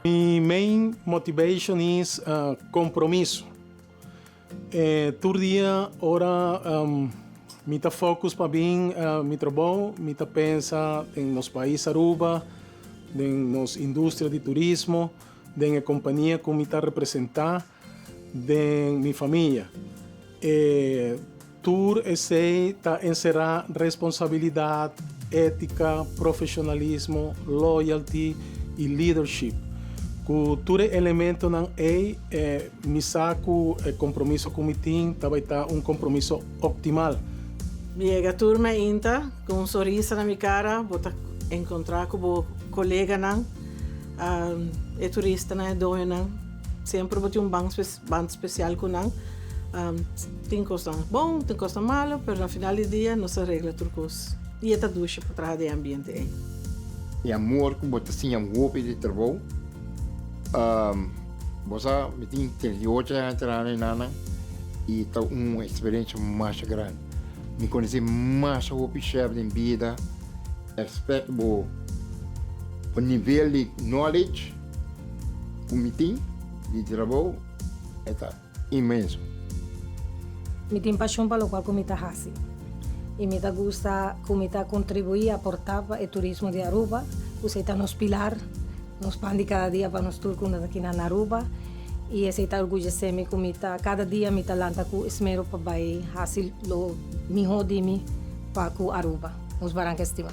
My main motivation is compromiso. Todo dia, ora, mita focus para bem, mi trabalho, mita pensa em nos países Aruba, em nos indústria de turismo, em a companhia que mita representar, em minha família. Tur esse tá encerrar responsabilidade, ética, profissionalismo, loyalty e leadership. Cultura elemento não me saco compromisso com o time, vai estar compromisso optimal. Chega turma inta com um sorriso na minha cara, vou encontrar com o colega não, turista não, dono não, sempre vou ter band especial com não. Tem coisa bom, tem coisa malo, mas no final do dia não se arregla tudo coisa. E é ducha para trás do ambiente aí. E amor com você assim um golpe de trabalho. Você me tem interior de entrar na e tá uma experiência mais grande. Me conheci mais o chefe de vida, respeito o nível de knowledge, o me tem de trabalho é imenso. Me tem paixão pelo qual me tá fazendo. E me gusta como me contribuir, aportar para o turismo de Aruba, você está nos pilar. Nos pan de cada dia para nos turcos aqui na Aruba e esse está orgulhoso como cada dia me talanta com esmero para vai fazer o melhor de mim para Aruba, nos barrancas estima.